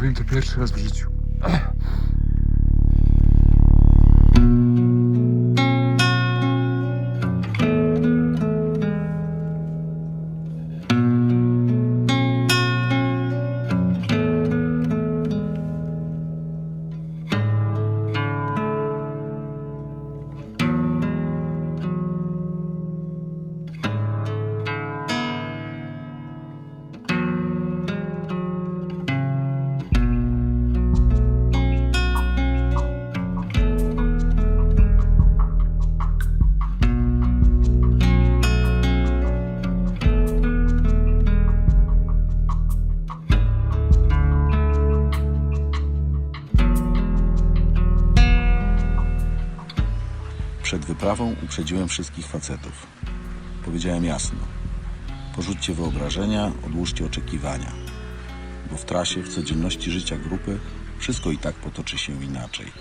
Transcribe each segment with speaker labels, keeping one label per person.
Speaker 1: Powiem to pierwszy raz w życiu.
Speaker 2: Przed wyprawą uprzedziłem wszystkich facetów. Powiedziałem jasno: porzućcie wyobrażenia, odłóżcie oczekiwania, bo w trasie, w codzienności życia grupy wszystko i tak potoczy się inaczej.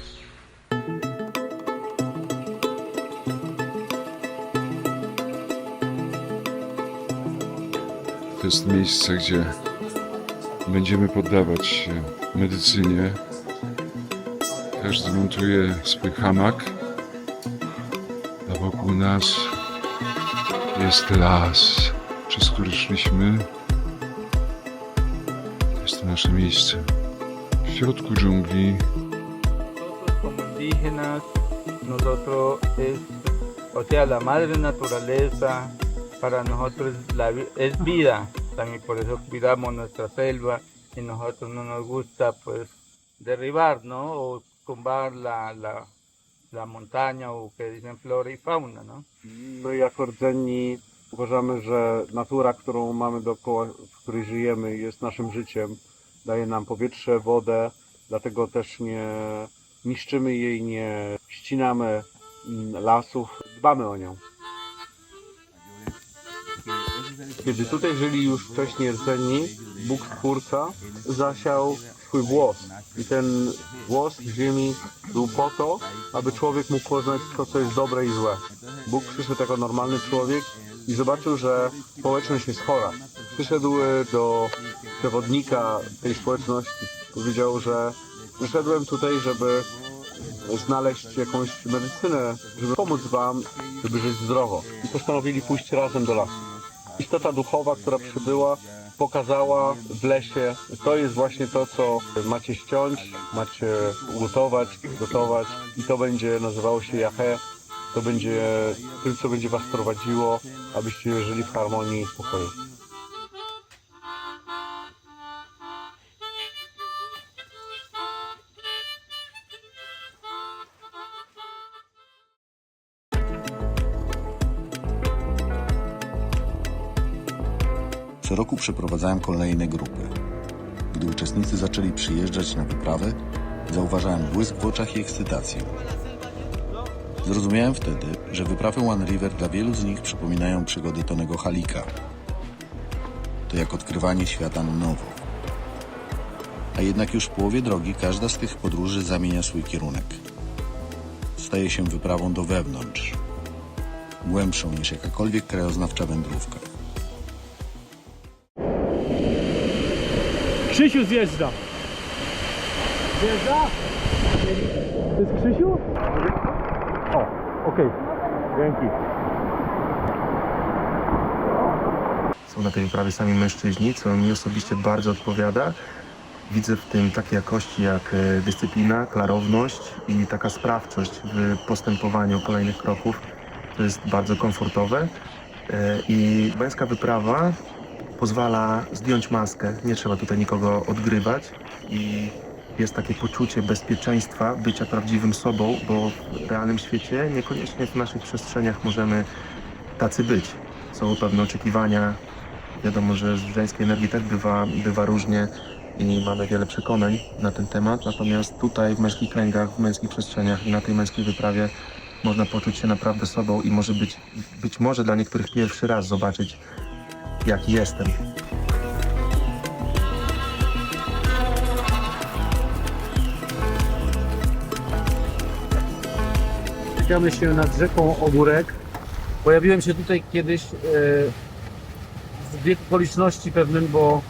Speaker 1: To jest miejsce, gdzie będziemy poddawać się medycynie. Każdy montuje swój hamak, a wokół nas jest las, przez który szliśmy. Jest to nasze miejsce w środku dżungli.
Speaker 3: Como indígenas, nosotros o sea, la madre naturaleza para nosotros es vida, también por eso cuidamos nuestra selva y nosotros no nos gusta pues derribar, ¿no? O tumbar la montaña o que dicen flora y fauna, ¿no?
Speaker 4: My jako rdzenni uważamy, że natura, którą mamy dookoła, w której żyjemy, jest naszym życiem, daje nam powietrze, wodę, dlatego też nie niszczymy jej, nie ścinamy lasów, dbamy o nią. Kiedy tutaj żyli już wcześniej rdzenni, Bóg Stwórca zasiał swój włos i ten włos w ziemi był po to, aby człowiek mógł poznać to, co jest dobre i złe. Bóg przyszedł jako normalny człowiek i zobaczył, że społeczność jest chora. Przyszedł do przewodnika tej społeczności. Powiedział, że przyszedłem tutaj, żeby znaleźć jakąś medycynę, żeby pomóc wam, żeby żyć zdrowo. I postanowili pójść razem do lasu. Istota duchowa, która przybyła, pokazała w lesie, to jest właśnie to, co macie ściąć, macie gotować i to będzie nazywało się Jahwe. To będzie tym, co będzie was prowadziło, abyście żyli w harmonii i spokoju.
Speaker 2: Co roku przeprowadzałem kolejne grupy. Gdy uczestnicy zaczęli przyjeżdżać na wyprawę, zauważałem błysk w oczach i ekscytację. Zrozumiałem wtedy, że wyprawy One River dla wielu z nich przypominają przygody Tonego Halika. To jak odkrywanie świata na nowo. A jednak już w połowie drogi każda z tych podróży zamienia swój kierunek. Staje się wyprawą do wewnątrz, głębszą niż jakakolwiek krajoznawcza wędrówka.
Speaker 5: Krzysiu zjeżdża. Zjeżdża? To jest Krzysiu? O, okej. Dzięki.
Speaker 6: Są na tej wyprawie sami mężczyźni, co mi osobiście bardzo odpowiada. Widzę w tym takie jakości jak dyscyplina, klarowność i taka sprawczość w postępowaniu kolejnych kroków. To jest bardzo komfortowe i męska wyprawa pozwala zdjąć maskę. Nie trzeba tutaj nikogo odgrywać i jest takie poczucie bezpieczeństwa, bycia prawdziwym sobą, bo w realnym świecie niekoniecznie w naszych przestrzeniach możemy tacy być. Są pewne oczekiwania. Wiadomo, że z żeńskiej energii tak bywa różnie i mamy wiele przekonań na ten temat. Natomiast tutaj w męskich kręgach, w męskich przestrzeniach i na tej męskiej wyprawie można poczuć się naprawdę sobą i może być może dla niektórych pierwszy raz zobaczyć, jaki jestem.
Speaker 5: Spotykamy się nad rzeką Ogórek. Pojawiłem się tutaj kiedyś z zbieg okoliczności pewnym, bo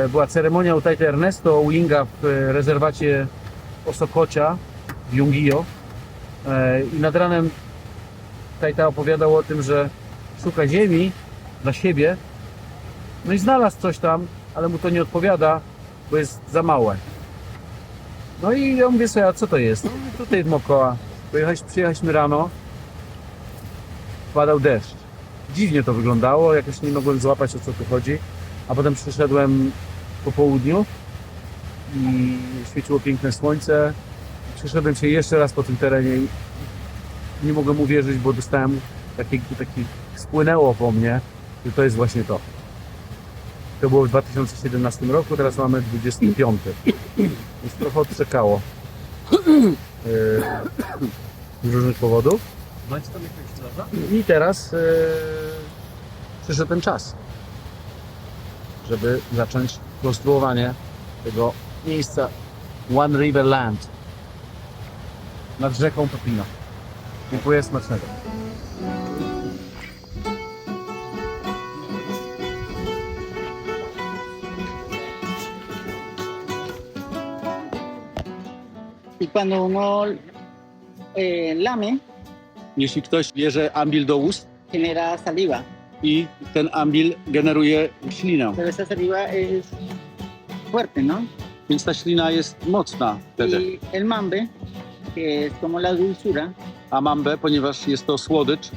Speaker 5: była ceremonia u Tajta Ernesto Winga w rezerwacie Osokocia w Yungio. I nad ranem Tajta opowiadał o tym, że szuka ziemi dla siebie. No i znalazł coś tam, ale mu to nie odpowiada, bo jest za małe. No i ja mówię sobie, a co to jest? No, tutaj w Mokoa. Przyjechaliśmy rano, padał deszcz. Dziwnie to wyglądało, jakoś nie mogłem złapać, o co tu chodzi. A potem przyszedłem po południu i świeciło piękne słońce. Przeszedłem się jeszcze raz po tym terenie i nie mogłem uwierzyć, bo dostałem taki spłynęło po mnie, że to jest właśnie to. To było w 2017 roku, teraz mamy 25. Więc trochę odczekało. Z różnych powodów. I teraz przyszedł ten czas, żeby zacząć konstruowanie tego miejsca One River Land nad rzeką Pepino. Dziękuję, smacznego.
Speaker 7: Y cuando uno lame,
Speaker 8: Jeśli ktoś bierze ambil do ust
Speaker 7: genera saliva,
Speaker 8: i ten ambil generuje ślinę,
Speaker 7: pero esa saliva es fuerte, ¿no?
Speaker 8: więc ta ślina jest mocna wtedy.
Speaker 7: Y el mambe, que es como la dulzura,
Speaker 8: A mambę, ponieważ jest to słodycz,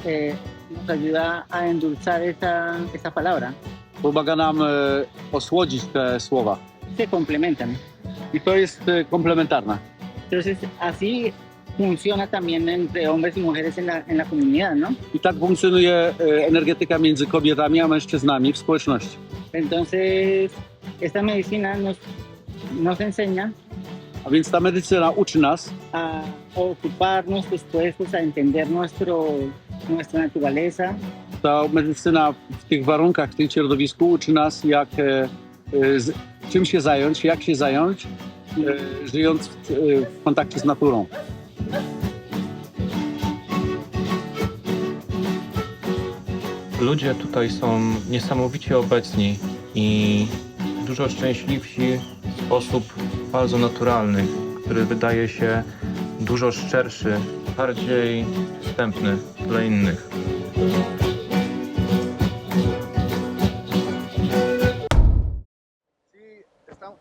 Speaker 7: nos ayuda a endulzar esa palabra.
Speaker 8: pomaga nam osłodzić te słowa.
Speaker 7: Se complementan.
Speaker 8: I to jest komplementarne.
Speaker 7: Entonces, así funciona también entre hombres y mujeres en la comunidad, ¿no?
Speaker 8: I tak funkcjonuje energetyka między kobietami a mężczyznami w społeczności.
Speaker 7: Entonces, esta medicina nos enseña
Speaker 8: A więc ta medycyna uczy nas,
Speaker 7: a ocuparnos dispuestos a entender nuestra naturaleza,
Speaker 8: ta medycyna w tych warunkach, w tym środowisku uczy nas, czym się zająć, jak się zająć, żyjąc w kontakcie z naturą.
Speaker 9: Ludzie tutaj są niesamowicie obecni i dużo szczęśliwsi w sposób bardzo naturalny, który wydaje się dużo szczerszy, bardziej dostępny dla innych.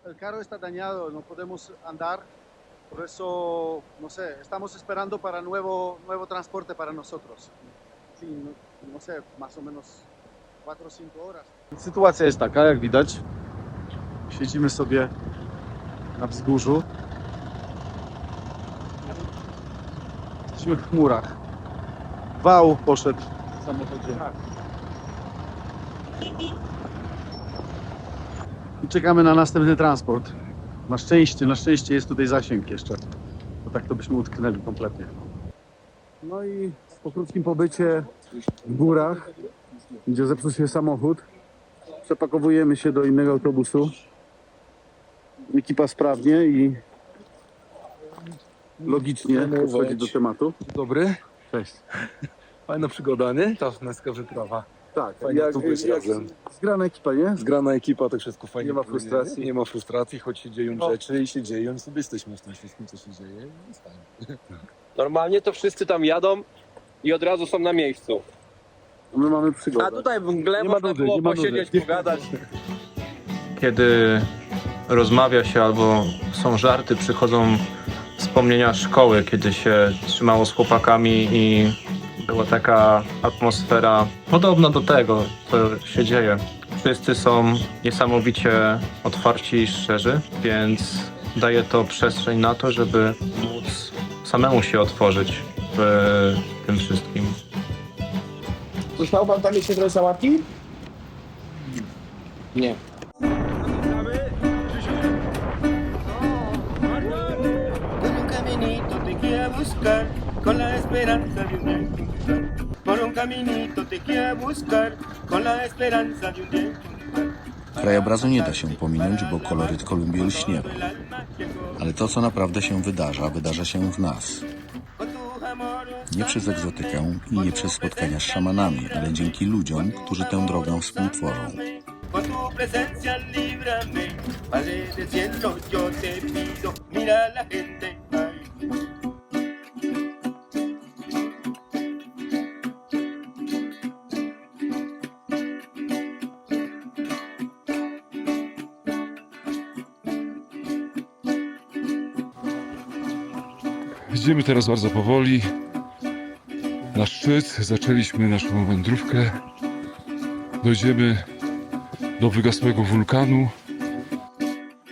Speaker 10: El carro está dañado, no podemos andar, por eso, no sé, estamos esperando para nuevo transporte para nosotros. Sí, no sé, más o menos 4 o 5 horas.
Speaker 5: Sytuacja jest taka, jak widać. Siedzimy sobie na wzgórzu. Jesteśmy w chmurach. Wał poszedł w samochodzie. I czekamy na następny transport. Na szczęście jest tutaj zasięg jeszcze. Bo tak to byśmy utknęli kompletnie. No i po krótkim pobycie w górach, gdzie zepsuł się samochód, przepakowujemy się do innego autobusu. Ekipa sprawnie i logicznie podchodzi do tematu.
Speaker 11: Dobry.
Speaker 5: Cześć.
Speaker 11: Fajna przygoda, nie? Ta męska wyprawa.
Speaker 5: Tak,
Speaker 11: Fajnie tu być razem.
Speaker 5: zgrana ekipa, nie?
Speaker 11: Zgrana ekipa, to wszystko fajnie.
Speaker 5: Nie ma
Speaker 11: płynie,
Speaker 5: frustracji.
Speaker 11: Nie ma frustracji, choć się dzieją rzeczy i się dzieją. Sobie jesteśmy w tym wszystkim, co się dzieje. I jest fajnie.
Speaker 12: Normalnie to wszyscy tam jadą i od razu są na miejscu.
Speaker 5: My mamy przygodę.
Speaker 12: A tutaj w mgle
Speaker 5: Nie ma
Speaker 12: można
Speaker 5: nudy,
Speaker 12: było
Speaker 5: nie ma
Speaker 12: posiedzieć,
Speaker 5: nudy.
Speaker 12: pogadać.
Speaker 9: Kiedy rozmawia się albo są żarty, przychodzą wspomnienia szkoły, kiedy się trzymało z chłopakami i była taka atmosfera podobna do tego, co się dzieje. Wszyscy są niesamowicie otwarci i szczerzy, więc daje to przestrzeń na to, żeby móc samemu się otworzyć w tym wszystkim.
Speaker 12: Został wam tam jeszcze trochę sałatki? Nie.
Speaker 13: Con la esperanza de un día encontrar. Por un caminito te quiero buscar, con la esperanza de un día encontrar.
Speaker 2: Krajobrazu nie da się pominąć, bo koloryt Kolumbii olśniewa. Ale to, co naprawdę się wydarza się w nas. Nie przez egzotykę i nie przez spotkania z szamanami, ale dzięki ludziom, którzy tę drogę współtworzą.
Speaker 13: con tu presencia líbrame. Padre del cielo, yo te pido, mira a la gente. Ay.
Speaker 1: Idziemy teraz bardzo powoli na szczyt. Zaczęliśmy naszą wędrówkę. Dojdziemy do wygasłego wulkanu.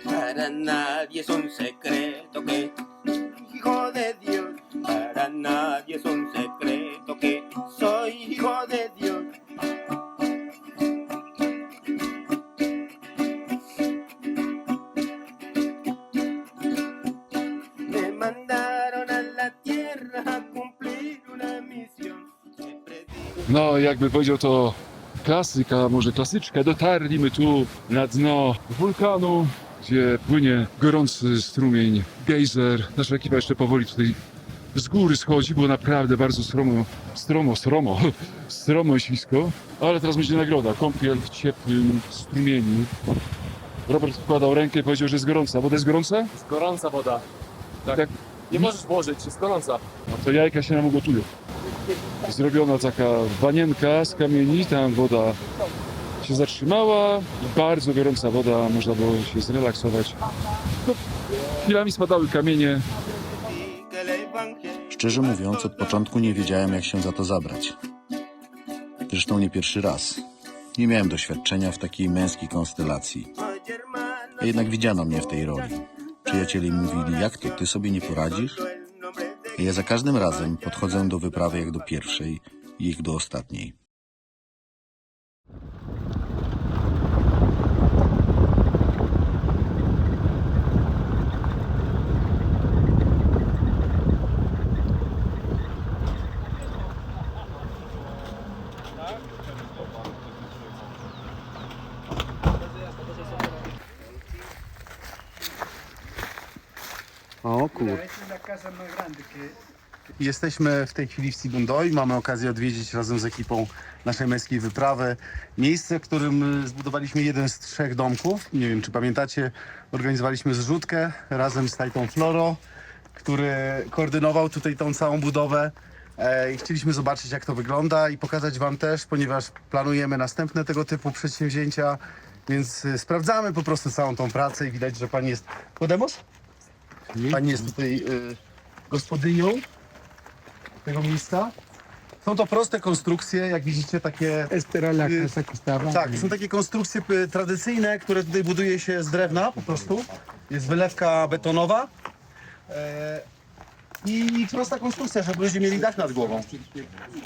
Speaker 13: Para nadie es un secreto que hijo de Dios. Para nadie es un secreto que soy hijo de Dios. Me mandaron a la tierra a cumplir una misión.
Speaker 1: No, jakby powiedział to klasyka, może klasyczka. Dotarliśmy tu na dno wulkanu, gdzie płynie gorący strumień, gejzer. Nasza ekipa jeszcze powoli tutaj z góry schodzi, było naprawdę bardzo stromo i ślisko. Ale teraz będzie nagroda, kąpiel w ciepłym strumieniu. Robert wkładał rękę i powiedział, że jest gorąca. Woda jest gorąca?
Speaker 9: Jest gorąca woda.
Speaker 1: Tak.
Speaker 9: Nie możesz włożyć, jest gorąca.
Speaker 1: No to jajka się nam ugotują. Zrobiona taka wanienka z kamieni, tam woda się zatrzymała i bardzo gorąca woda, można było się zrelaksować. No, chwilami spadały kamienie.
Speaker 2: Szczerze mówiąc, od początku nie wiedziałem, jak się za to zabrać. Zresztą nie pierwszy raz. Nie miałem doświadczenia w takiej męskiej konstelacji. A jednak widziano mnie w tej roli. Przyjaciele mówili, jak to, ty sobie nie poradzisz? A ja za każdym razem podchodzę do wyprawy jak do pierwszej i ich do ostatniej.
Speaker 10: O kur... Jesteśmy w tej chwili w Sibundoy. Mamy okazję odwiedzić razem z ekipą naszej męskiej wyprawy miejsce, w którym zbudowaliśmy jeden z 3 domków. Nie wiem, czy pamiętacie, organizowaliśmy zrzutkę razem z Tajtą Floro, który koordynował tutaj tą całą budowę. I chcieliśmy zobaczyć, jak to wygląda i pokazać wam też, ponieważ planujemy następne tego typu przedsięwzięcia, więc sprawdzamy po prostu całą tą pracę i widać, że pani jest... Podemos? Pani jest tutaj gospodynią tego miejsca. Są to proste konstrukcje, jak widzicie, takie... Tak, są takie konstrukcje tradycyjne, które tutaj buduje się z drewna po prostu. Jest wylewka betonowa. I prosta konstrukcja, żeby ludzie mieli dach nad głową.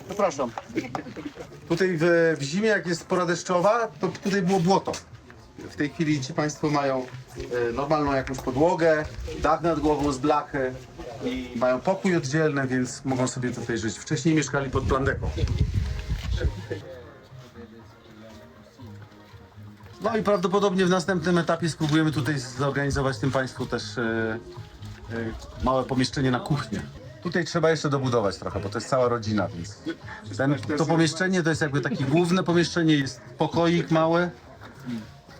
Speaker 10: Zapraszam. Tutaj w zimie, jak jest pora deszczowa, to tutaj było błoto. W tej chwili ci państwo mają normalną jakąś podłogę, dach nad głową z blachy i mają pokój oddzielny, więc mogą sobie tutaj żyć. Wcześniej mieszkali pod plandeką. No i prawdopodobnie w następnym etapie spróbujemy tutaj zorganizować tym państwu też małe pomieszczenie na kuchnię. Tutaj trzeba jeszcze dobudować trochę, bo to jest cała rodzina, więc to pomieszczenie to jest jakby takie główne pomieszczenie, jest pokoik mały.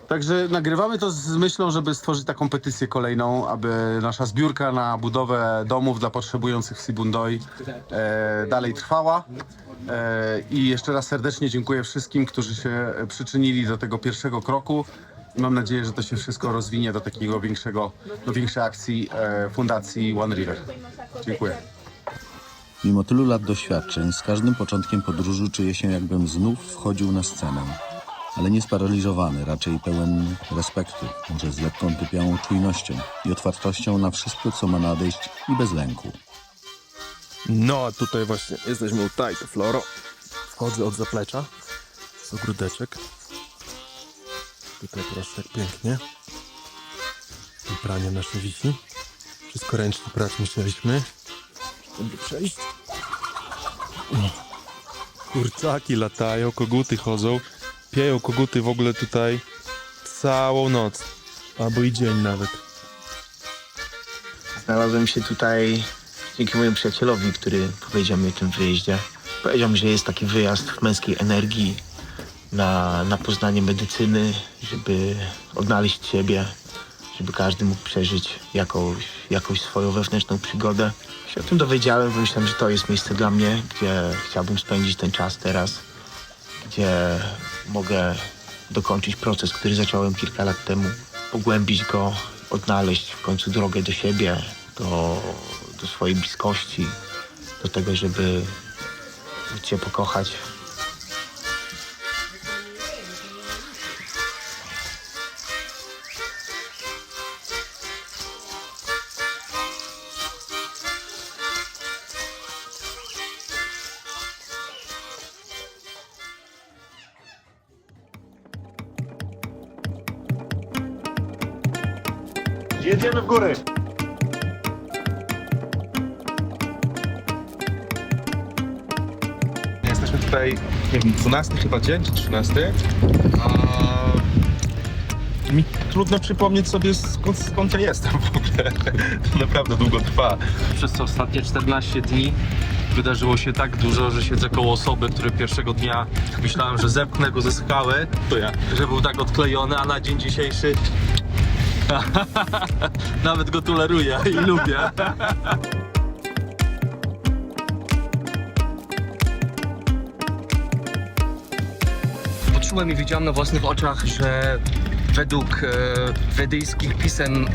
Speaker 10: Także nagrywamy to z myślą, żeby stworzyć taką petycję kolejną, aby nasza zbiórka na budowę domów dla potrzebujących w Sibundoy dalej trwała. I jeszcze raz serdecznie dziękuję wszystkim, którzy się przyczynili do tego pierwszego kroku. I mam nadzieję, że to się wszystko rozwinie do takiego większej akcji Fundacji One River. Dziękuję.
Speaker 2: Mimo tylu lat doświadczeń, z każdym początkiem podróży czuję się, jakbym znów wchodził na scenę. Ale nie sparaliżowany, raczej pełen respektu, może z lekką typiałą czujnością i otwartością na wszystko, co ma nadejść i bez lęku.
Speaker 14: No a tutaj właśnie jesteśmy u Tajty Floro. Wchodzę od zaplecza. Z ogródeczek. Tutaj proszę, jak pięknie. Tu pranie nasze wisi. Wszystko ręcznie prać musieliśmy, żeby przejść. Kurczaki latają, koguty chodzą. Pieją koguty w ogóle tutaj całą noc. Albo i dzień nawet.
Speaker 15: Znalazłem się tutaj dzięki mojemu przyjacielowi, który powiedział mi o tym wyjeździe. Powiedział mi, że jest taki wyjazd w męskiej energii na poznanie medycyny, żeby odnaleźć siebie, żeby każdy mógł przeżyć jakąś swoją wewnętrzną przygodę. Się o tym dowiedziałem, pomyślałem, że to jest miejsce dla mnie, gdzie chciałbym spędzić ten czas teraz, gdzie mogę dokończyć proces, który zacząłem kilka lat temu, pogłębić go, odnaleźć w końcu drogę do siebie, do swojej bliskości, do tego, żeby móc się pokochać.
Speaker 5: Jedziemy w góry.
Speaker 14: Jesteśmy tutaj, nie wiem, 12 chyba dzień, czy 13. Mi trudno przypomnieć sobie skąd ja jestem w ogóle. To naprawdę długo trwa.
Speaker 12: Przez te ostatnie 14 dni wydarzyło się tak dużo, że siedzę koło osoby, który pierwszego dnia myślałem, że zepchnę go ze skały,
Speaker 14: To ja.
Speaker 12: że był tak odklejony, a na dzień dzisiejszy nawet go toleruję i lubię. Poczułem i widziałem na własnych oczach, że według wedyjskich pisem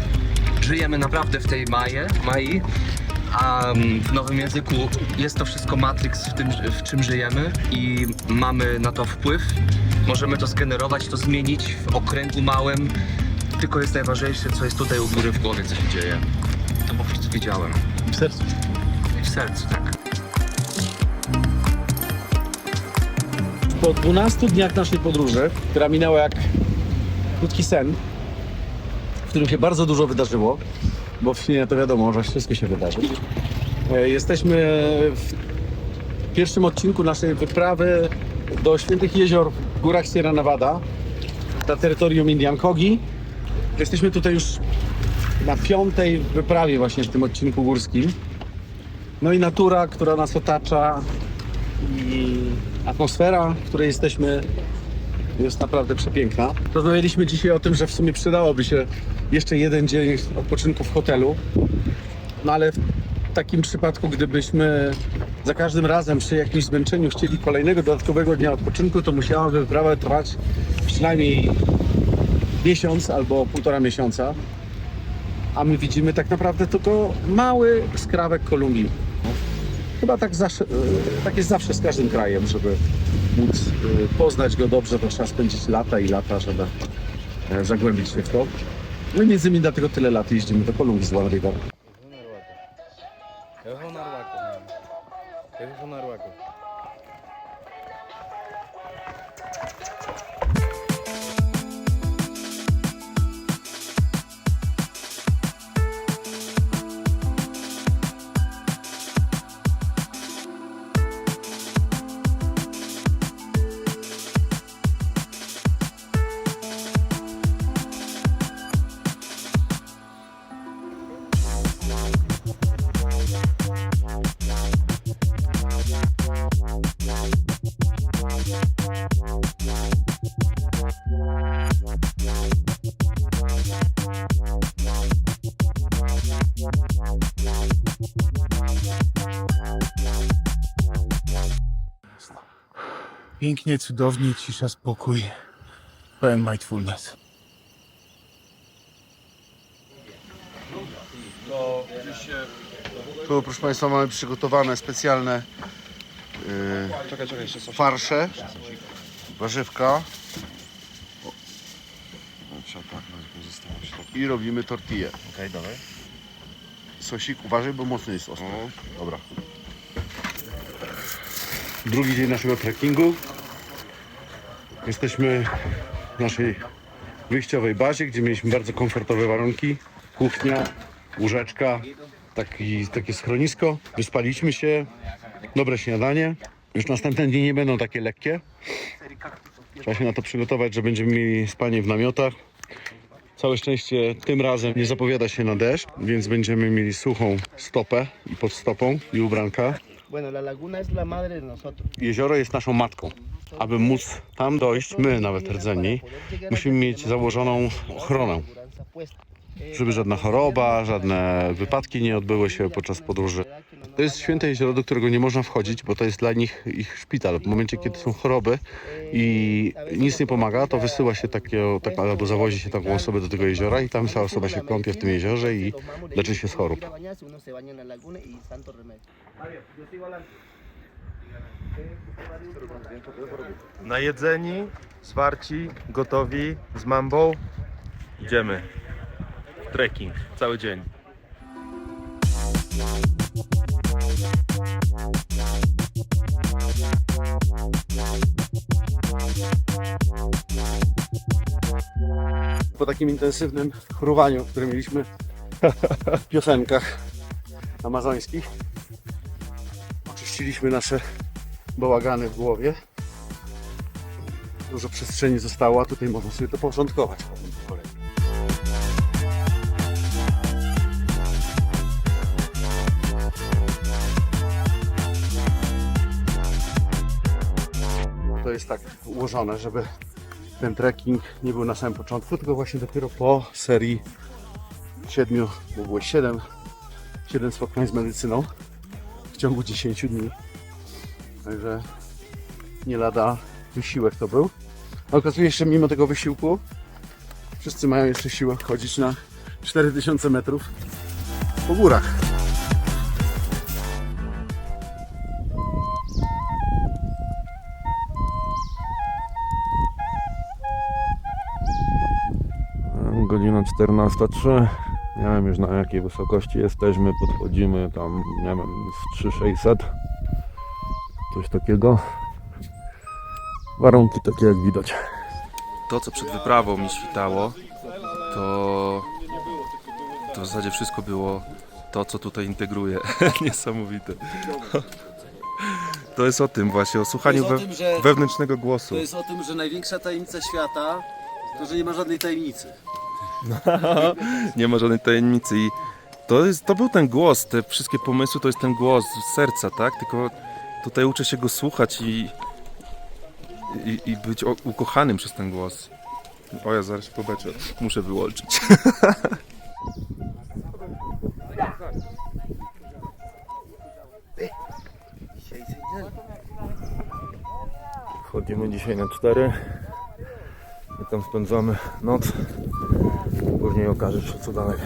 Speaker 12: żyjemy naprawdę w tej Mai, a w nowym języku jest to wszystko Matrix w czym żyjemy i mamy na to wpływ. Możemy to zgenerować, to zmienić w okręgu małym, tylko jest najważniejsze, co jest tutaj u góry w głowie, co się dzieje. To po prostu wiedziałem.
Speaker 5: W sercu.
Speaker 12: W sercu, tak.
Speaker 5: Po 12 dniach naszej podróży, która minęła jak krótki sen, w którym się bardzo dużo wydarzyło, bo w filmie to wiadomo, że wszystko się wydarzy. Jesteśmy w pierwszym odcinku naszej wyprawy do Świętych Jezior w górach Sierra Nevada, na terytorium Indian Kogi. Jesteśmy tutaj już na 5. wyprawie właśnie w tym odcinku górskim. No i natura, która nas otacza i atmosfera, w której jesteśmy, jest naprawdę przepiękna. Rozmawialiśmy dzisiaj o tym, że w sumie przydałoby się jeszcze jeden dzień odpoczynku w hotelu. No ale w takim przypadku, gdybyśmy za każdym razem przy jakimś zmęczeniu chcieli kolejnego dodatkowego dnia odpoczynku, to musiałaby wyprawa trwać przynajmniej miesiąc albo 1,5 miesiąca. A my widzimy tak naprawdę tylko mały skrawek Kolumbii. Chyba tak jest zawsze z każdym krajem, żeby móc poznać go dobrze, to trzeba spędzić lata i lata, żeby zagłębić się w to. No i między innymi dlatego tyle lat jeździmy do Kolumbii z One River.
Speaker 16: Pięknie, cudownie, cisza, spokój, pełen mindfulness.
Speaker 2: Tu, proszę Państwa, mamy przygotowane specjalne farsze, warzywka i robimy tortillę.
Speaker 6: Okej, dawaj.
Speaker 2: Sosik, uważaj, bo mocno jest ostry. Dobra. Drugi dzień naszego trekkingu. Jesteśmy w naszej wyjściowej bazie, gdzie mieliśmy bardzo komfortowe warunki. Kuchnia, łóżeczka, takie schronisko. Wyspaliśmy się, dobre śniadanie. Już następne dni nie będą takie lekkie. Trzeba się na to przygotować, że będziemy mieli spanie w namiotach. Całe szczęście tym razem nie zapowiada się na deszcz, więc będziemy mieli suchą stopę i pod stopą i ubranka.
Speaker 17: Bueno, la laguna es la madre de nosotros.
Speaker 4: Jezioro jest naszą matką. Aby móc tam dojść, my nawet rdzenni, musimy mieć założoną ochronę. Żeby żadna choroba, żadne wypadki nie odbyły się podczas podróży. To jest święte jezioro, do którego nie można wchodzić, bo to jest dla nich ich szpital. W momencie, kiedy są choroby i nic nie pomaga, to wysyła się albo zawozi się taką osobę do tego jeziora i tam ta osoba się kąpie w tym jeziorze i leczy się z chorób.
Speaker 14: Najedzeni, zwarci, gotowi, z mambą. Idziemy. Trekking, cały dzień.
Speaker 10: Po takim intensywnym chorowaniu, które mieliśmy w piosenkach amazońskich, oczyściliśmy nasze bałagany w głowie. Dużo przestrzeni zostało, a tutaj można sobie to porządkować. To jest tak ułożone, żeby ten trekking nie był na samym początku, tylko właśnie dopiero po serii 7, bo było 7 spotkań z medycyną w ciągu 10 dni. Także nie lada wysiłek to był. A okazuje się, że mimo tego wysiłku wszyscy mają jeszcze siłę chodzić na 4000 metrów po górach.
Speaker 14: Godzina 14:03. Nie wiem już na jakiej wysokości jesteśmy. Podchodzimy tam, nie wiem, z 3600. Coś takiego. Warunki takie jak widać. To co przed wyprawą mi świtało, to w zasadzie wszystko było to co tutaj integruje. Niesamowite. To jest o tym właśnie, o słuchaniu wewnętrznego głosu.
Speaker 11: To jest o tym, że największa tajemnica świata to, że nie ma żadnej tajemnicy.
Speaker 14: Nie ma żadnej tajemnicy i to był ten głos, te wszystkie pomysły to jest ten głos z serca, tak? Tylko tutaj uczę się go słuchać i być ukochanym przez ten głos. O, ja zaraz się pobeczę, muszę wyłączyć. Wchodzimy dzisiaj na 4 i tam spędzamy noc. Później okaże się co dalej.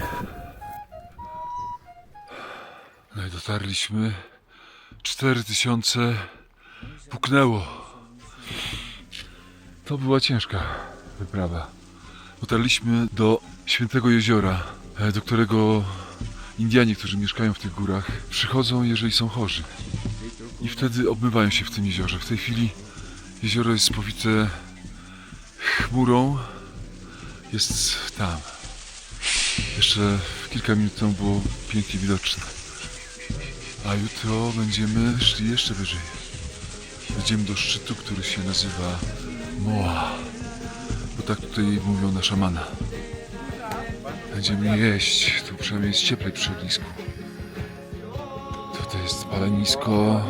Speaker 1: No i dotarliśmy. 4000 puknęło. To była ciężka wyprawa. Dotarliśmy do Świętego Jeziora, do którego Indianie, którzy mieszkają w tych górach, przychodzą, jeżeli są chorzy. I wtedy obmywają się w tym jeziorze. W tej chwili jezioro jest spowite chmurą. Jest tam. Jeszcze kilka minut temu było pięknie widoczne. A jutro będziemy szli jeszcze wyżej. Będziemy do szczytu, który się nazywa Moa. Bo tak tutaj mówią na szamana. Będziemy jeść. Tu przynajmniej jest cieplej przy ognisku. Tutaj jest palenisko.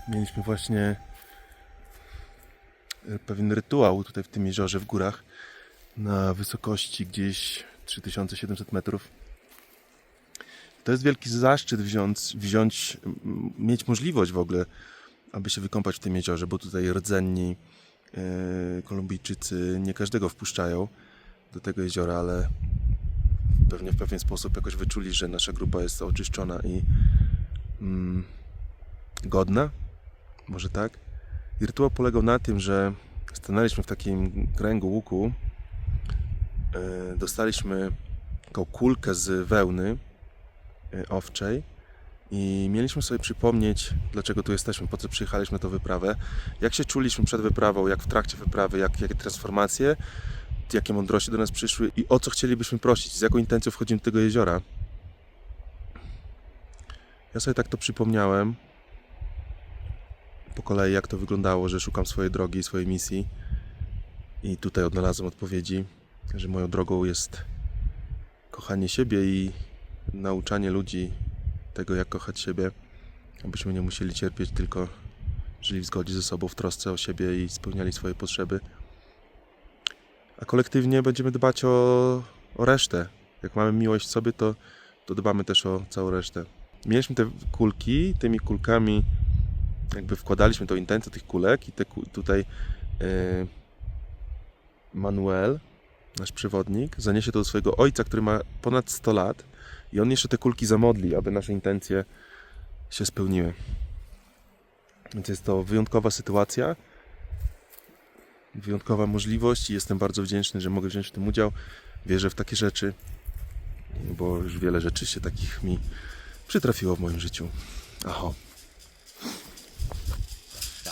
Speaker 14: Mieliśmy właśnie pewien rytuał tutaj w tym jeziorze w górach na wysokości gdzieś 3700 metrów. To jest wielki zaszczyt mieć możliwość w ogóle, aby się wykąpać w tym jeziorze, bo tutaj rdzenni Kolumbijczycy nie każdego wpuszczają do tego jeziora, ale pewnie w pewien sposób jakoś wyczuli, że nasza grupa jest oczyszczona i godna, może tak. I rytuał polegał na tym, że stanęliśmy w takim kręgu łuku, dostaliśmy taką kulkę z wełny owczej i mieliśmy sobie przypomnieć, dlaczego tu jesteśmy, po co przyjechaliśmy na tę wyprawę, jak się czuliśmy przed wyprawą, jak w trakcie wyprawy, jakie transformacje, jakie mądrości do nas przyszły i o co chcielibyśmy prosić, z jaką intencją wchodzimy do tego jeziora. Ja sobie tak to przypomniałem po kolei, jak to wyglądało, że szukam swojej drogi i swojej misji i tutaj odnalazłem odpowiedzi, że moją drogą jest kochanie siebie i nauczanie ludzi tego, jak kochać siebie, abyśmy nie musieli cierpieć, tylko żyli w zgodzie ze sobą, w trosce o siebie i spełniali swoje potrzeby. A kolektywnie będziemy dbać o resztę. Jak mamy miłość w sobie, to dbamy też o całą resztę. Mieliśmy te kulki, tymi kulkami jakby wkładaliśmy tą intencję tych kulek i tutaj Manuel, nasz przewodnik, zaniesie to do swojego ojca, który ma ponad 100 lat i on jeszcze te kulki zamodli, aby nasze intencje się spełniły. Więc jest to wyjątkowa sytuacja, wyjątkowa możliwość i jestem bardzo wdzięczny, że mogę wziąć w tym udział. Wierzę w takie rzeczy, bo już wiele rzeczy się takich mi przytrafiło w moim życiu. Aho.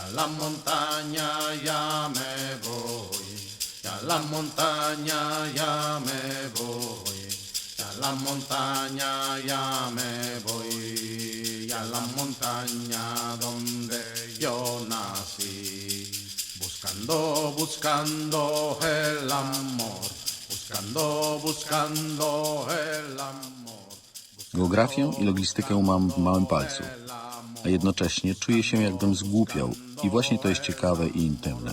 Speaker 18: A la montaña ya me voy, a la montaña ya me voy, a la montaña ya me voy, a la montaña donde yo nací, buscando el amor, buscando el amor.
Speaker 2: Geografię i logistykę mam w małym palcu, a jednocześnie czuję się, jakbym zgłupiał i właśnie to jest ciekawe i intymne.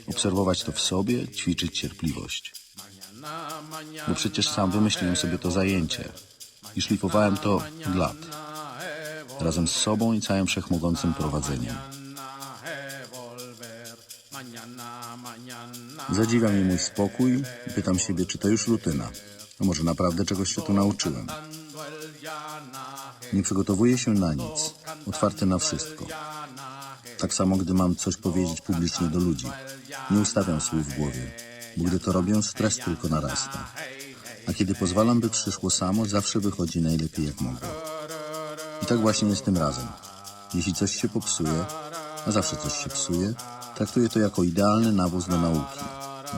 Speaker 2: Obserwować to w sobie, ćwiczyć cierpliwość. Bo przecież sam wymyśliłem sobie to zajęcie i szlifowałem to od lat, razem z sobą i całym wszechmogącym prowadzeniem. Zadziwia mnie mój spokój i pytam siebie, czy to już rutyna, a może naprawdę czegoś się tu nauczyłem. Nie przygotowuję się na nic, otwarty na wszystko. Tak samo, gdy mam coś powiedzieć publicznie do ludzi. Nie ustawiam słów w głowie, bo gdy to robię, stres tylko narasta. A kiedy pozwalam, by przyszło samo, zawsze wychodzi najlepiej jak mogę. I tak właśnie jest tym razem. Jeśli coś się popsuje, a zawsze coś się psuje, traktuję to jako idealny nawóz do nauki,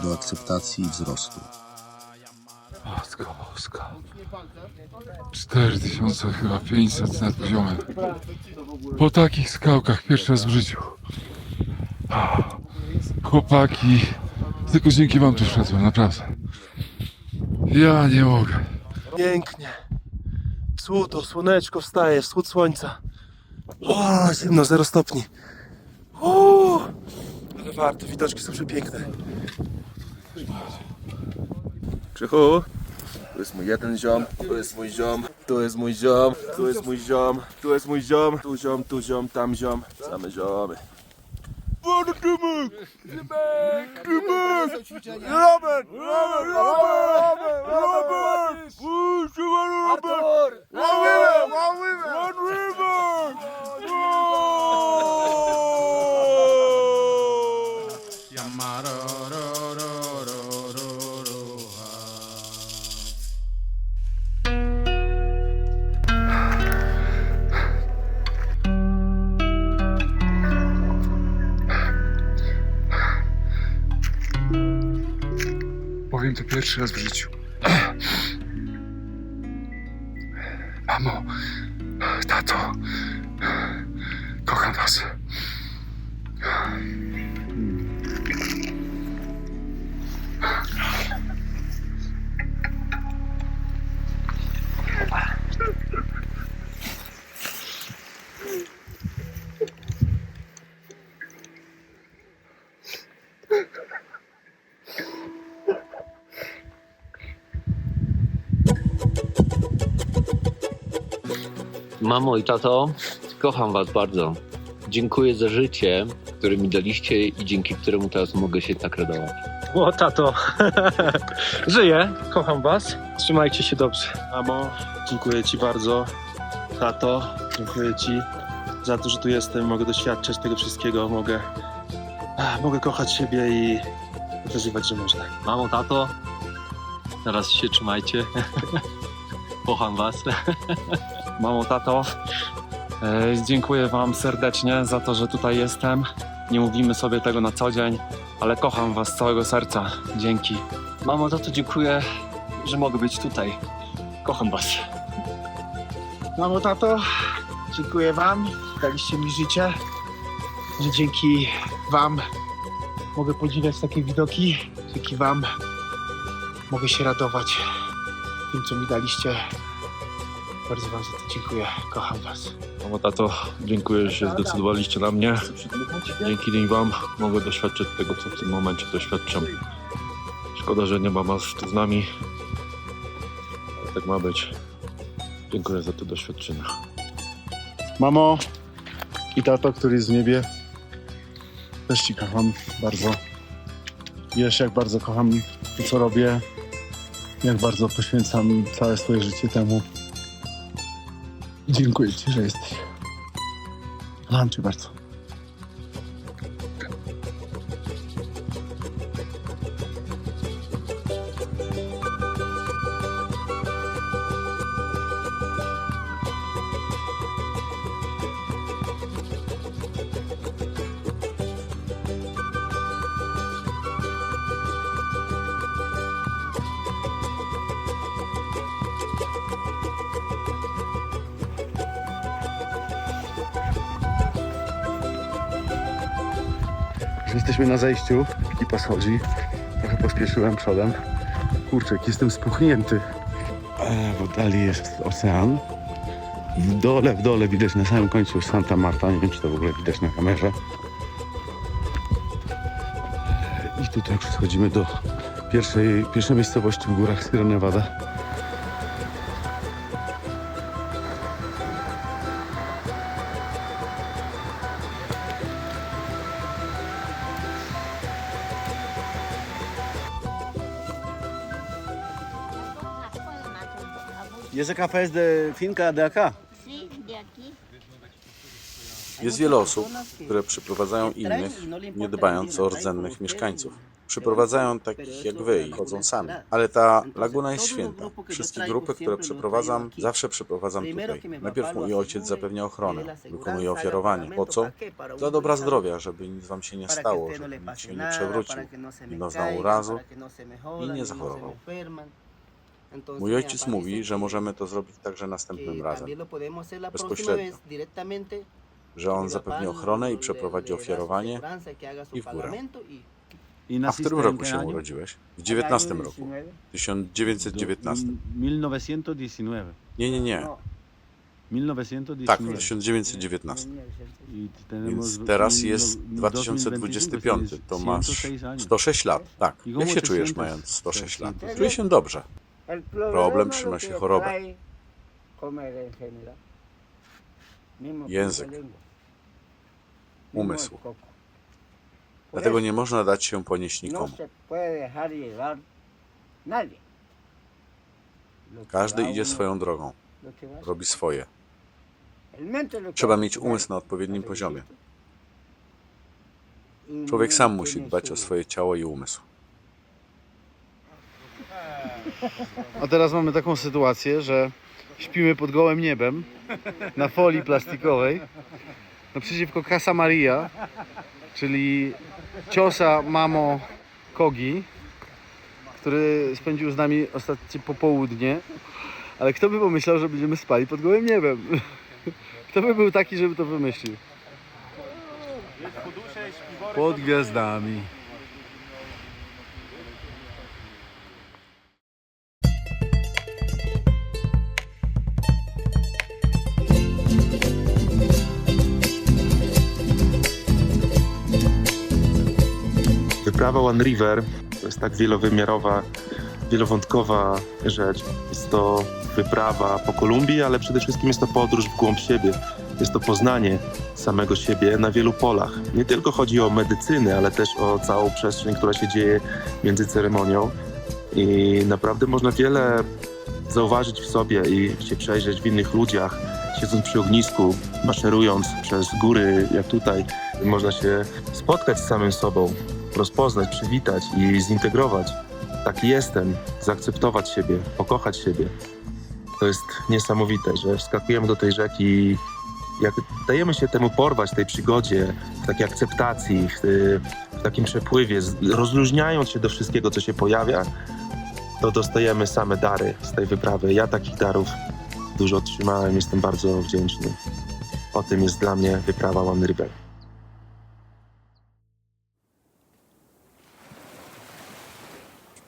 Speaker 2: do akceptacji i wzrostu.
Speaker 1: Matko boska. 4500 nad poziomem. Po takich skałkach pierwszy raz w życiu. Chłopaki, tylko dzięki wam tu wszedłem, naprawdę. Ja nie mogę.
Speaker 14: Pięknie. Wschód, o słoneczko wstaje, wschód słońca. O, zimno, 0 stopni. Ale warto, widoczki są przepiękne. Krzychu, tu jest mój jeden ziom, tu jest mój ziom, tu jest mój ziom, tu jest mój ziom, tu jest mój ziom, tu ziom, tam ziom, same ziomy. Robert!
Speaker 1: Powiem to pierwszy raz w życiu. Mamo, tato, kocham was.
Speaker 19: Mamo i tato, kocham was bardzo. Dziękuję za życie, które mi daliście i dzięki któremu teraz mogę się tak radować.
Speaker 20: O, tato, żyję, kocham was, trzymajcie się dobrze.
Speaker 14: Mamo, dziękuję ci bardzo. Tato, dziękuję ci za to, że tu jestem, mogę doświadczać tego wszystkiego, mogę kochać siebie i pokazywać, że można.
Speaker 20: Mamo, tato, teraz się trzymajcie, kocham was.
Speaker 21: Mamo, tato, dziękuję wam serdecznie za to, że tutaj jestem. Nie mówimy sobie tego na co dzień, ale kocham was z całego serca. Dzięki.
Speaker 20: Mamo, tato, dziękuję, że mogę być tutaj. Kocham was.
Speaker 15: Mamo, tato, dziękuję wam, daliście mi życie, że dzięki wam mogę podziwiać takie widoki, dzięki wam mogę się radować tym, co mi daliście. Bardzo wam za to dziękuję, kocham was.
Speaker 22: Mamo, tato, dziękuję, że się zdecydowaliście na mnie. Dzięki wam mogę doświadczyć tego, co w tym momencie doświadczam. Szkoda, że nie ma was tu z nami, ale tak ma być. Dziękuję za te doświadczenia.
Speaker 5: Mamo i tato, który jest w niebie, też ci kocham bardzo. Wiesz, jak bardzo kocham to, co robię, jak bardzo poświęcam całe swoje życie temu. Dziękuję ci, że jesteś. Kocham cię bardzo. Jesteśmy na zejściu, ekipa schodzi. Trochę pospieszyłem przodem. Kurczę, jestem spuchnięty. W oddali jest ocean. W dole widać na samym końcu Santa Marta. Nie wiem, czy to w ogóle widać na kamerze. I tutaj już schodzimy do pierwszej miejscowości w górach Sierra Nevada.
Speaker 11: ¿Y ese café es de finca de acá?
Speaker 2: Jest wiele osób, które przyprowadzają innych, nie dbając o rdzennych mieszkańców. Przyprowadzają takich jak wy i chodzą sami. Ale ta laguna jest święta. Wszystkie grupy, które przeprowadzam, zawsze przeprowadzam tutaj. Najpierw mój ojciec zapewnia ochronę, wykonuje ofiarowanie. Po co? Dla dobra zdrowia, żeby nic wam się nie stało, żeby nic się nie przewrócił, nie doznał urazu i nie zachorował. Mój ojciec mówi, że możemy to zrobić także następnym razem, bezpośrednio, że on zapewni ochronę i przeprowadzi ofiarowanie i w górę. A w którym roku się urodziłeś? W 19 roku. 1919.
Speaker 10: 1919.
Speaker 2: Nie.
Speaker 10: 1919.
Speaker 2: Tak, w 1919. Więc teraz jest 2025. To masz 106 lat. Tak. Jak się czujesz mając 106 lat? Czuję się dobrze. Problem przynosi chorobę. Język. Umysł. Dlatego nie można dać się ponieść nikomu. Każdy idzie swoją drogą. Robi swoje. Trzeba mieć umysł na odpowiednim poziomie. Człowiek sam musi dbać o swoje ciało i umysł.
Speaker 10: A teraz mamy taką sytuację, że śpimy pod gołym niebem na folii plastikowej naprzeciwko Casa Maria, czyli ciosa mamo Kogi, który spędził z nami ostatnie popołudnie. Ale kto by pomyślał, że będziemy spali pod gołym niebem? Kto by był taki, żeby to wymyślił? Pod gwiazdami.
Speaker 6: Wyprawa One River to jest tak wielowymiarowa wielowątkowa rzecz. Jest to wyprawa po Kolumbii, ale przede wszystkim jest to podróż w głąb siebie. Jest to poznanie samego siebie na wielu polach. Nie tylko chodzi o medycynę, ale też o całą przestrzeń, która się dzieje między ceremonią. I naprawdę można wiele zauważyć w sobie i się przejrzeć w innych ludziach. Siedząc przy ognisku, maszerując przez góry, jak tutaj, można się spotkać z samym sobą, rozpoznać, przywitać i zintegrować. Taki jestem, zaakceptować siebie, pokochać siebie. To jest niesamowite, że wskakujemy do tej rzeki i jak dajemy się temu porwać, tej przygodzie, w takiej akceptacji, w takim przepływie, rozluźniając się do wszystkiego, co się pojawia, to dostajemy same dary z tej wyprawy. Ja takich darów dużo otrzymałem, jestem bardzo wdzięczny. O tym jest dla mnie wyprawa One River.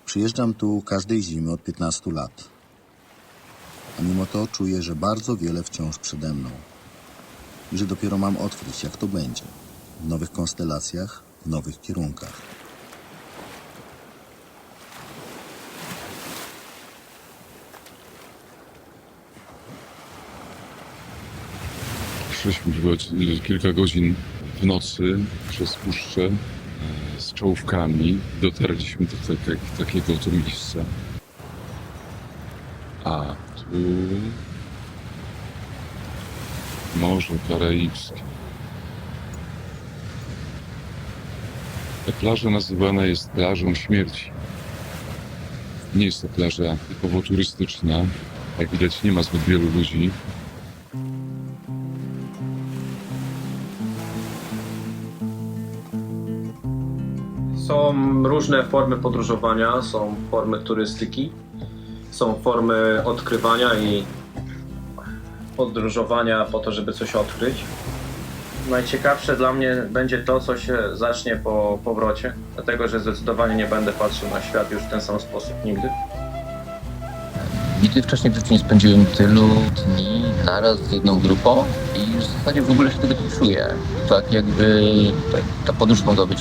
Speaker 2: Przyjeżdżam tu każdej zimy od 15 lat. A mimo to czuję, że bardzo wiele wciąż przede mną. I że dopiero mam odkryć, jak to będzie. W nowych konstelacjach, w nowych kierunkach.
Speaker 1: Szliśmy kilka godzin w nocy przez puszczę z czołówkami. Dotarliśmy do takiego oto miejsca. A tu Morze Karaibskie. Ta plaża nazywana jest plażą śmierci. Nie jest to plaża typowo turystyczna. Jak widać, nie ma zbyt wielu ludzi.
Speaker 9: Są różne formy podróżowania, są formy turystyki, są formy odkrywania i podróżowania po to, żeby coś odkryć. Najciekawsze dla mnie będzie to, co się zacznie po powrocie, dlatego że zdecydowanie nie będę patrzył na świat już w ten sam sposób nigdy.
Speaker 19: Nigdy wcześniej w życiu nie spędziłem tylu dni naraz z jedną grupą i w zasadzie w ogóle się tego nie czuję. Tak jakby ta podróż mogła być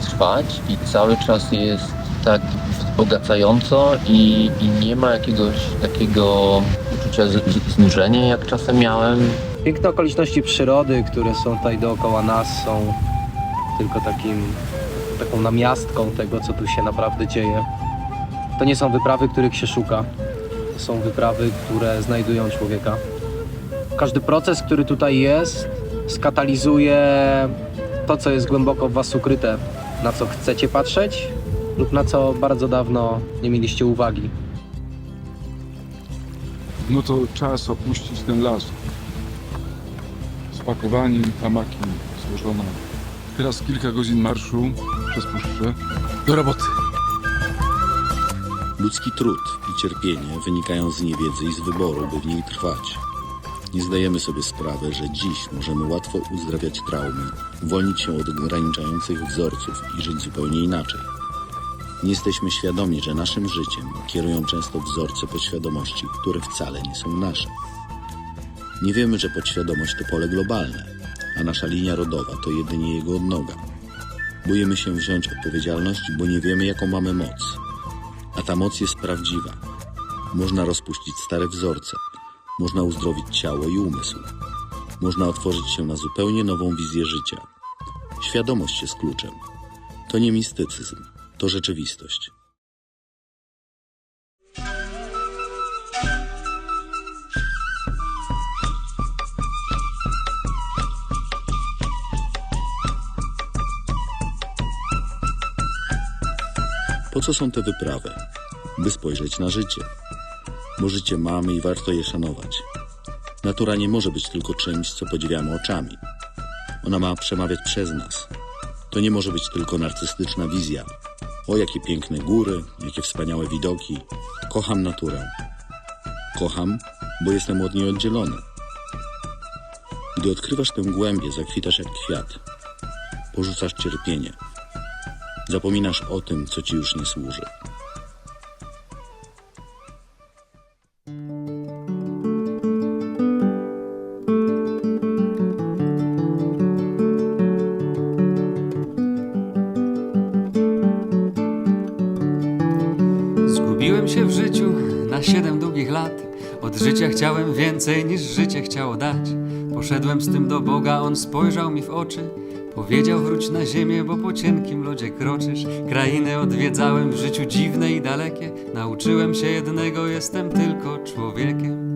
Speaker 19: trwać i cały czas jest tak wzbogacająco i nie ma jakiegoś takiego uczucia znużenia, jak czasem miałem.
Speaker 12: Piękne okoliczności przyrody, które są tutaj dookoła nas, są tylko taką namiastką tego, co tu się naprawdę dzieje. To nie są wyprawy, których się szuka. To są wyprawy, które znajdują człowieka. Każdy proces, który tutaj jest, skatalizuje to, co jest głęboko w was ukryte, na co chcecie patrzeć lub na co bardzo dawno nie mieliście uwagi.
Speaker 1: No to czas opuścić ten las. Spakowani, hamaki złożone. Teraz kilka godzin marszu przez puszczę. Do roboty!
Speaker 2: Ludzki trud i cierpienie wynikają z niewiedzy i z wyboru, by w niej trwać. Nie zdajemy sobie sprawy, że dziś możemy łatwo uzdrawiać traumy, uwolnić się od ograniczających wzorców i żyć zupełnie inaczej. Nie jesteśmy świadomi, że naszym życiem kierują często wzorce podświadomości, które wcale nie są nasze. Nie wiemy, że podświadomość to pole globalne, a nasza linia rodowa to jedynie jego odnoga. Boimy się wziąć odpowiedzialność, bo nie wiemy, jaką mamy moc. A ta moc jest prawdziwa. Można rozpuścić stare wzorce. Można uzdrowić ciało i umysł. Można otworzyć się na zupełnie nową wizję życia. Świadomość jest kluczem. To nie mistycyzm, to rzeczywistość. Po co są te wyprawy? By spojrzeć na życie. Bo życie mamy i warto je szanować. Natura nie może być tylko czymś, co podziwiamy oczami. Ona ma przemawiać przez nas. To nie może być tylko narcystyczna wizja. O, jakie piękne góry, jakie wspaniałe widoki. Kocham naturę. Kocham, bo jestem od niej oddzielony. Gdy odkrywasz tę głębię, zakwitasz jak kwiat. Porzucasz cierpienie. Zapominasz o tym, co ci już nie służy.
Speaker 3: się w życiu na 7 długich lat. Od życia chciałem więcej niż życie chciało dać. Poszedłem z tym do Boga, On spojrzał mi w oczy. Powiedział wróć na ziemię, bo po cienkim lodzie kroczysz. Krainy odwiedzałem w życiu dziwne i dalekie. Nauczyłem się jednego, jestem tylko człowiekiem.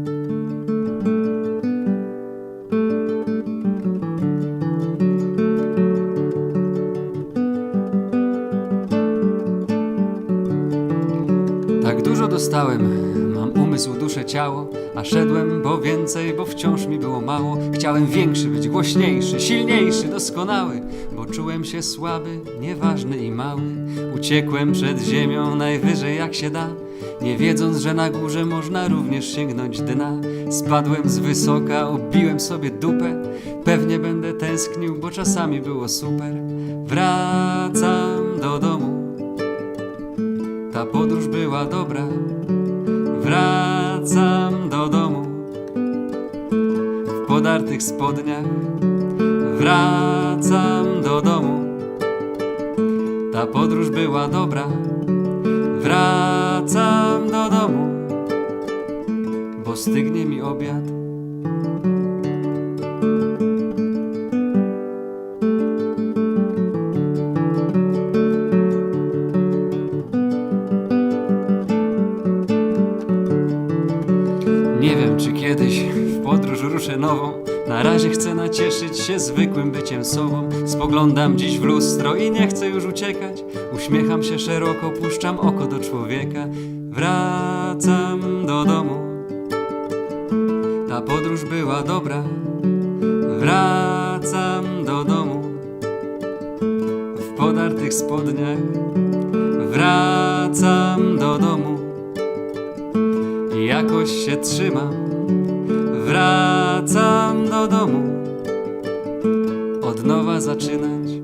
Speaker 3: Tak dużo dostałem, mam umysł, duszę, ciało. A szedłem, bo więcej, bo wciąż mi było mało. Chciałem większy być, głośniejszy, silniejszy, doskonały, bo czułem się słaby, nieważny i mały. Uciekłem przed ziemią najwyżej jak się da, nie wiedząc, że na górze można również sięgnąć dna. Spadłem z wysoka, obiłem sobie dupę. Pewnie będę tęsknił, bo czasami było super. Wracam do domu, ta podróż była dobra. Wracam do domu w podartych spodniach. Wracam do domu, ta podróż była dobra. Wracam do domu, bo stygnie mi obiad. Nie wiem, czy kiedyś w podróż ruszę nową. Na razie chcę nacieszyć się zwykłym byciem sobą. Spoglądam dziś w lustro i nie chcę już uciekać. Uśmiecham się szeroko, puszczam oko do człowieka. Wracam do domu, ta podróż była dobra. Wracam do domu w podartych spodniach. Wracam do domu i jakoś się trzymam. Wracam do domu, od nowa zaczynać.